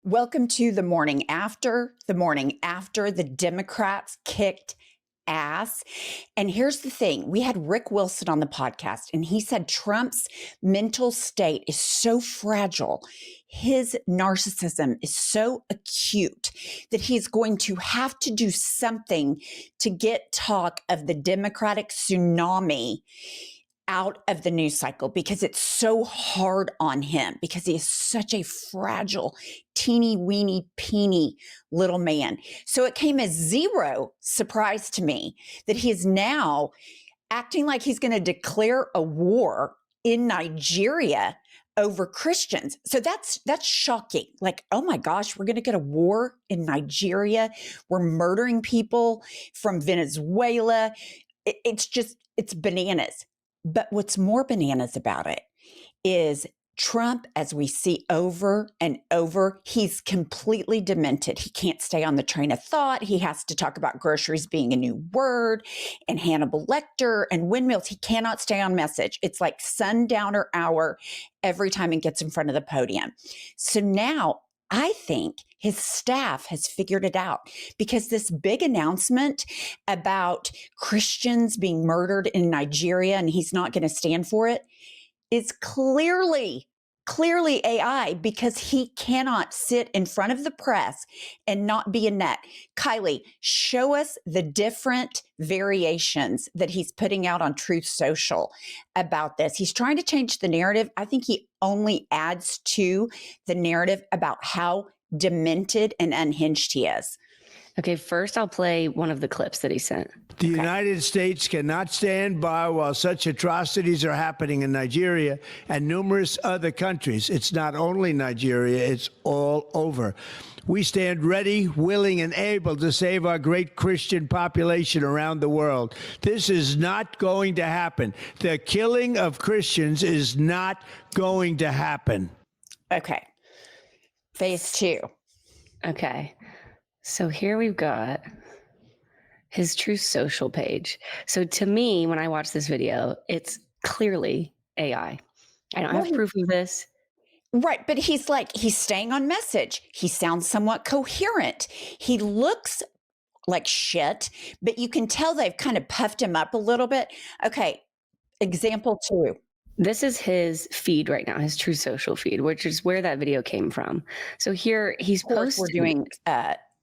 Welcome to the morning after the Democrats kicked ass. And here's the thing. We had Rick Wilson on the podcast, and he said Trump's mental state is so fragile. His narcissism is so acute that he's going to have to do something to get talk of the Democratic tsunami out of the news cycle because it's so hard on him because he is such a fragile, teeny weeny peeny little man. So it came as zero surprise to me that he is now acting like he's going to declare a war in Nigeria over Christians. So that's shocking. Like, oh my gosh, we're going to get a war in Nigeria. We're murdering people from Venezuela. It's bananas. But what's more bananas about it is Trump, as we see over and over, he's completely demented. He can't stay on the train of thought. He has to talk about groceries being a new word and Hannibal Lecter and windmills. He cannot stay on message. It's like sundowner hour every time he gets in front of the podium. So now I think his staff has figured it out because this big announcement about Christians being murdered in Nigeria and he's not going to stand for it is clearly AI because he cannot sit in front of the press and not be a nut. Kylie, show us the different variations that he's putting out on Truth Social about this. He's trying to change the narrative. I think he only adds to the narrative about how demented and unhinged he is. Okay, first I'll play one of the clips that he sent. The United States cannot stand by while such atrocities are happening in Nigeria and numerous other countries. It's not only Nigeria, it's all over. We stand ready, willing, and able to save our great Christian population around the world. This is not going to happen. The killing of Christians is not going to happen. Okay. Phase 2. Okay. So here we've got his Truth Social page. So to me, when I watch this video, it's clearly AI. I don't have proof of this. Right. But he's staying on message. He sounds somewhat coherent. He looks like shit, but you can tell they've kind of puffed him up a little bit. Okay. Example 2. This is his feed right now, his Truth Social feed, which is where that video came from. So here he's posted. We're doing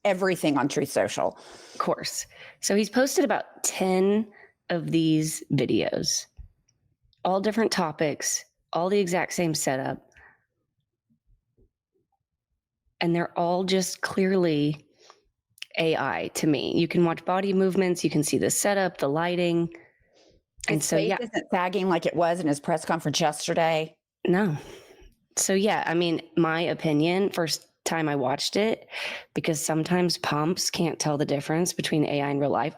everything on Truth Social. Of course. So he's posted about 10 of these videos, all different topics, all the exact same setup. And they're all just clearly AI to me. You can watch body movements. You can see the setup, the lighting. And his face isn't sagging like it was in his press conference yesterday. No. So yeah, I mean, my opinion, first time I watched it, because sometimes pumps can't tell the difference between AI and real life.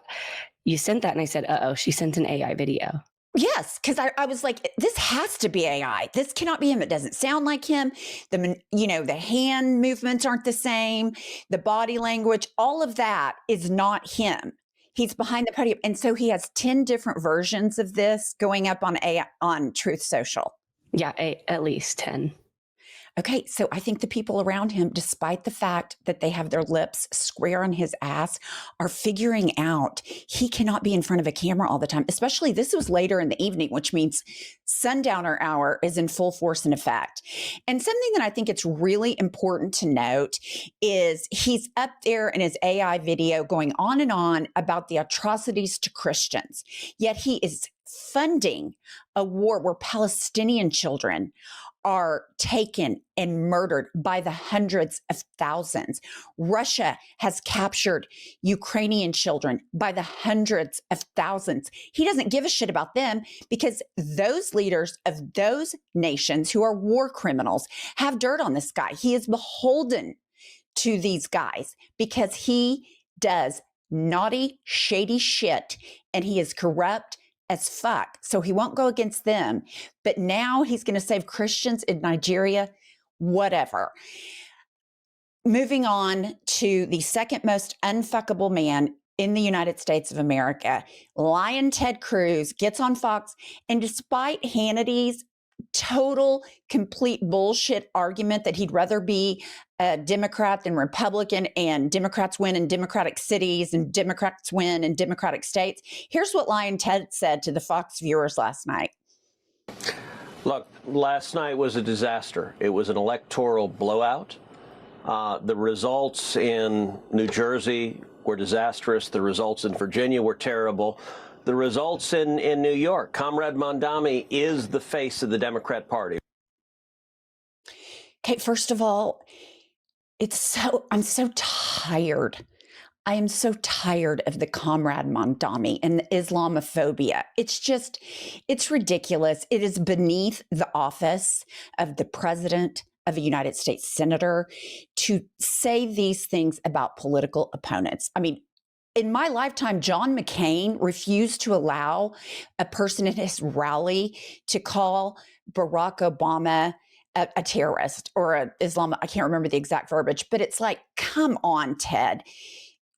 You sent that and I said, uh-oh, she sent an AI video. Yes, because I was like, this has to be AI. This cannot be him. It doesn't sound like him. The hand movements aren't the same. The body language, all of that is not him. He's behind the podium. And so he has 10 different versions of this going up on Truth Social. Yeah, at least 10. Okay, so I think the people around him, despite the fact that they have their lips square on his ass, are figuring out he cannot be in front of a camera all the time, especially this was later in the evening, which means sundowner hour is in full force and effect. And something that I think it's really important to note is he's up there in his AI video going on and on about the atrocities to Christians, yet he is funding a war where Palestinian children are taken and murdered by the hundreds of thousands. Russia has captured Ukrainian children by the hundreds of thousands. He doesn't give a shit about them because those leaders of those nations who are war criminals have dirt on this guy. He is beholden to these guys because he does naughty, shady shit and he is corrupt as fuck. So he won't go against them. But now he's going to save Christians in Nigeria, whatever. Moving on to the second most unfuckable man in the United States of America, Lion Ted Cruz gets on Fox, and despite Hannity's total, complete bullshit argument that he'd rather be Democrat than Republican, and Democrats win in Democratic cities and Democrats win in Democratic states. Here's what Lion Ted said to the Fox viewers last night. Look, last night was a disaster. It was an electoral blowout. The results in New Jersey were disastrous. The results in Virginia were terrible. The results in New York, Comrade Mondami is the face of the Democrat Party. Okay, first of all, I'm so tired. I am so tired of the Comrade Mondami and the Islamophobia. It's ridiculous. It is beneath the office of the president of a United States senator to say these things about political opponents. I mean, in my lifetime, John McCain refused to allow a person in his rally to call Barack Obama a terrorist or an Islam. I can't remember the exact verbiage, but it's like, come on, Ted.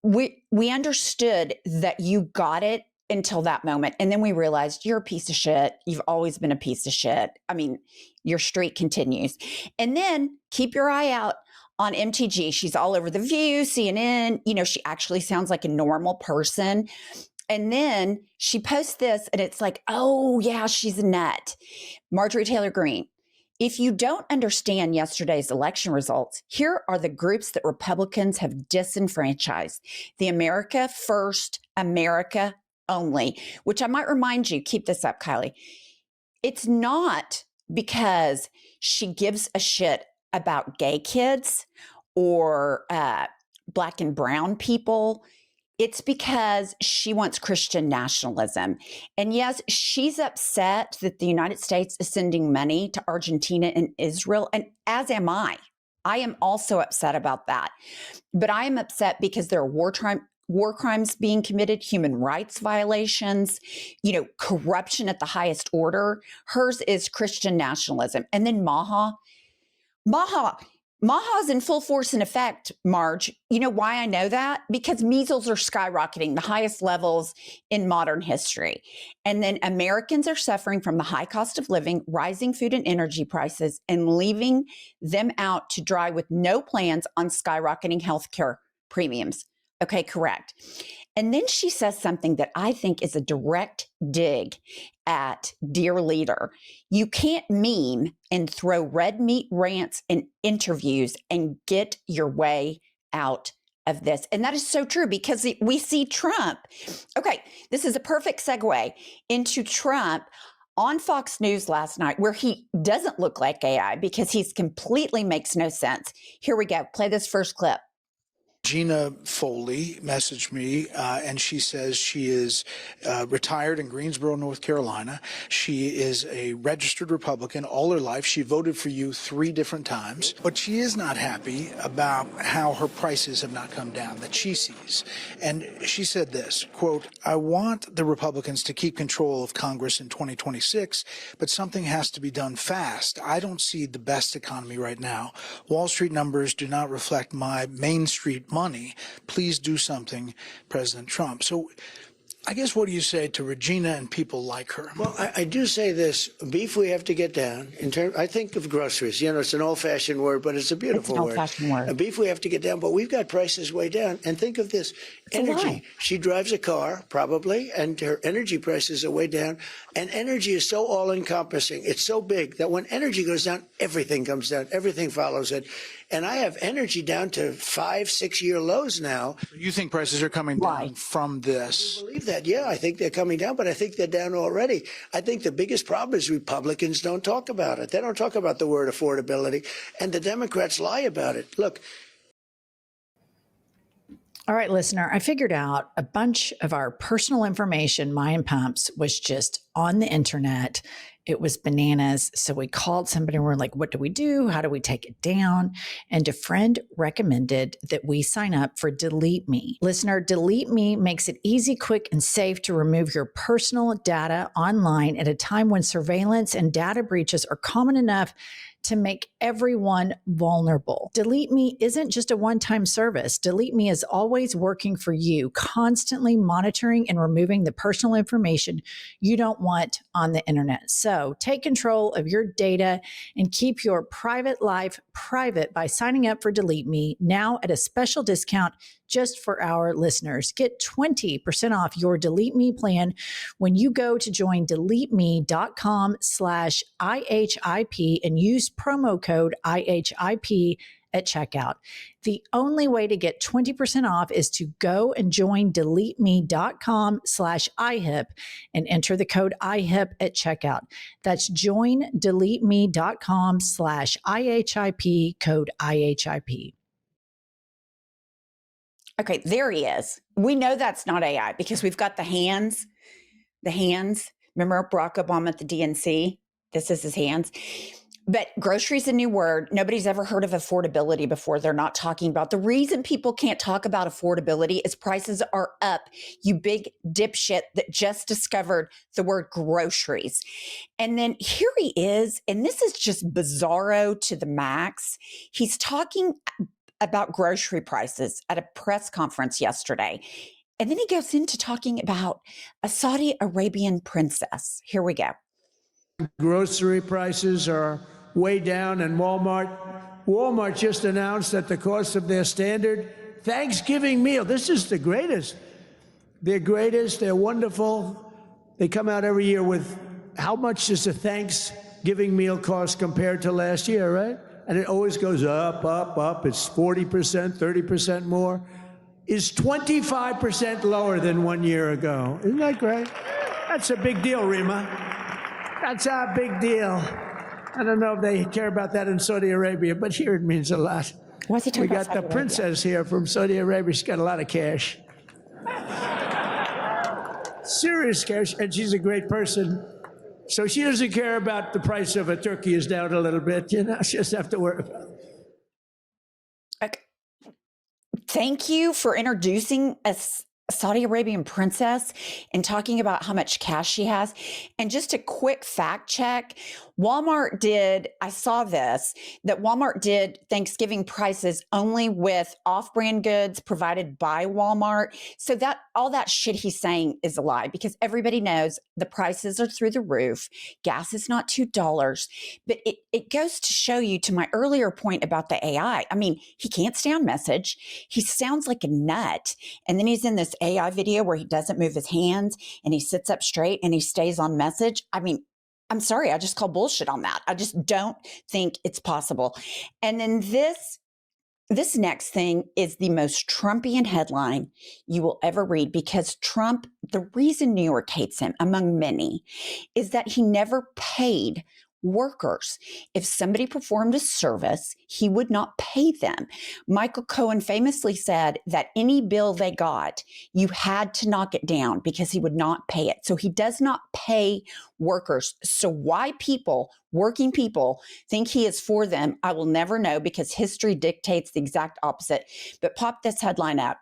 We understood that you got it until that moment. And then we realized you're a piece of shit. You've always been a piece of shit. I mean, your streak continues. And then keep your eye out on MTG. She's all over The View, CNN. You know, she actually sounds like a normal person. And then she posts this and it's like, oh yeah, she's a nut. Marjorie Taylor Greene. If you don't understand yesterday's election results, here are the groups that Republicans have disenfranchised. The America First, America Only, which I might remind you, keep this up, Kylie. It's not because she gives a shit about gay kids or Black and brown people. It's because she wants Christian nationalism. And yes, she's upset that the United States is sending money to Argentina and Israel, and as am I. I am also upset about that. But I am upset because there are war crimes being committed, human rights violations, corruption at the highest order. Hers is Christian nationalism. And then Maha is in full force and effect, Marge. You know why I know that? Because measles are skyrocketing, the highest levels in modern history. And then Americans are suffering from the high cost of living, rising food and energy prices, and leaving them out to dry with no plans on skyrocketing healthcare premiums. Okay, correct. And then she says something that I think is a direct dig at dear leader. You can't meme and throw red meat rants and interviews and get your way out of this. And that is so true because we see Trump. Okay, this is a perfect segue into Trump on Fox News last night, where he doesn't look like AI because he's completely makes no sense. Here we go. Play this first clip. Gina Foley messaged me, and she says she is retired in Greensboro, North Carolina. She is a registered Republican all her life. She voted for you 3 different times, but she is not happy about how her prices have not come down that she sees. And she said this, quote, I want the Republicans to keep control of Congress in 2026, but something has to be done fast. I don't see the best economy right now. Wall Street numbers do not reflect my Main Street money. Please do something, President Trump. So I guess what do you say to Regina and people like her? Well, I do say this. Beef we have to get down. I think of groceries. It's an old-fashioned word, but it's a beautiful word. Old-fashioned word. Beef we have to get down, but we've got prices way down. And think of this. Energy. She drives a car, probably, and her energy prices are way down. And energy is so all-encompassing. It's so big that when energy goes down, everything comes down. Everything follows it. And I have energy down to 5-6-year lows now. You think prices are coming down from this? I believe that. Yeah, I think they're coming down, but I think they're down already. I think the biggest problem is Republicans don't talk about it. They don't talk about the word affordability, and the Democrats lie about it. Look. All right, listener, I figured out a bunch of our personal information, Mayan Pumps, was just on the internet. It was bananas. So we called somebody and we're like, what do we do? How do we take it down? And a friend recommended that we sign up for Delete Me. Listener, Delete Me makes it easy, quick, and safe to remove your personal data online at a time when surveillance and data breaches are common enough to make everyone vulnerable. Delete Me isn't just a one-time service. Delete Me is always working for you, constantly monitoring and removing the personal information you don't want on the internet. So take control of your data and keep your private life private by signing up for Delete Me now at a special discount just for our listeners. Get 20% off your Delete Me plan when you go to join deleteme.com/IHIP and use promo code IHIP at checkout. The only way to get 20% off is to go and join deleteme.com/IHIP and enter the code IHIP at checkout. That's join deleteme.com/IHIP, code IHIP. Okay, there he is. We know that's not AI because we've got the hands. Remember Barack Obama at the DNC? This is his hands. But grocery is a new word. Nobody's ever heard of affordability before. They're not talking about. The reason people can't talk about affordability is prices are up. You big dipshit that just discovered the word groceries. And then here he is, and this is just bizarro to the max. He's talking about grocery prices at a press conference yesterday. And then he goes into talking about a Saudi Arabian princess. Here we go. Grocery prices are way down, and Walmart just announced that the cost of their standard Thanksgiving meal, this is the greatest. They're greatest, they're wonderful. They come out every year with how much does a Thanksgiving meal cost compared to last year, right? And it always goes up, up, up. It's 40%, 30% more. Is 25% lower than 1 year ago. Isn't that great? That's a big deal, Rima. That's a big deal. I don't know if they care about that in Saudi Arabia, but here it means a lot. What's he talking We about got the Saudi princess here from Saudi Arabia. She's got a lot of cash. Serious cash, and she's a great person. So she doesn't care about the price of a turkey is down a little bit, you know, she doesn't have to worry about it. Okay. Thank you for introducing a Saudi Arabian princess and talking about how much cash she has. And just a quick fact check, Walmart did, I saw this, that Walmart did Thanksgiving prices only with off-brand goods provided by Walmart. So that all that shit he's saying is a lie because everybody knows the prices are through the roof. Gas is not $2. But it goes to show you, to my earlier point about the AI, I mean, he can't stay on message. He sounds like a nut. And then he's in this AI video where he doesn't move his hands and he sits up straight and he stays on message. I mean, I'm sorry, I just call bullshit on that. I just don't think it's possible. And then this next thing is the most Trumpian headline you will ever read because Trump, the reason New York hates him, among many, is that he never paid workers. If somebody performed a service, he would not pay them. Michael Cohen famously said that any bill they got, you had to knock it down because he would not pay it. So he does not pay workers. So why working people, think he is for them, I will never know because history dictates the exact opposite. But pop this headline out.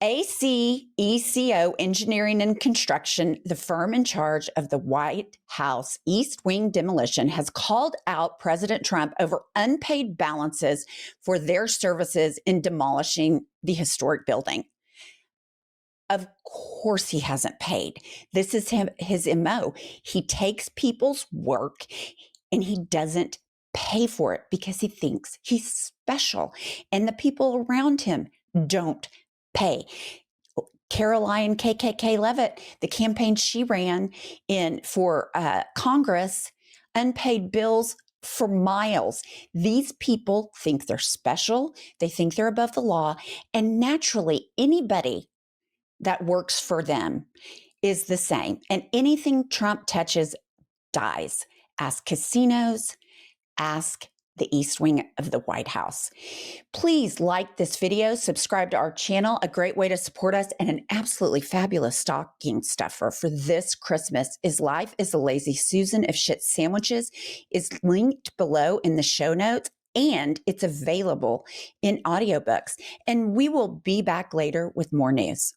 ACECO Engineering and Construction, the firm in charge of the White House East Wing demolition, has called out President Trump over unpaid balances for their services in demolishing the historic building. Of course he hasn't paid. This is his MO. He takes people's work and he doesn't pay for it because he thinks he's special and the people around him don't pay. Caroline KKK Levitt, the campaign she ran in for Congress, unpaid bills for miles. These people think they're special. They think they're above the law. And naturally, anybody that works for them is the same. And anything Trump touches dies. Ask casinos, ask the East Wing of the White House. Please like this video, subscribe to our channel, a great way to support us, and an absolutely fabulous stocking stuffer for this Christmas is Life is a Lazy Susan of Shit Sandwiches is linked below in the show notes, and it's available in audiobooks. And we will be back later with more news.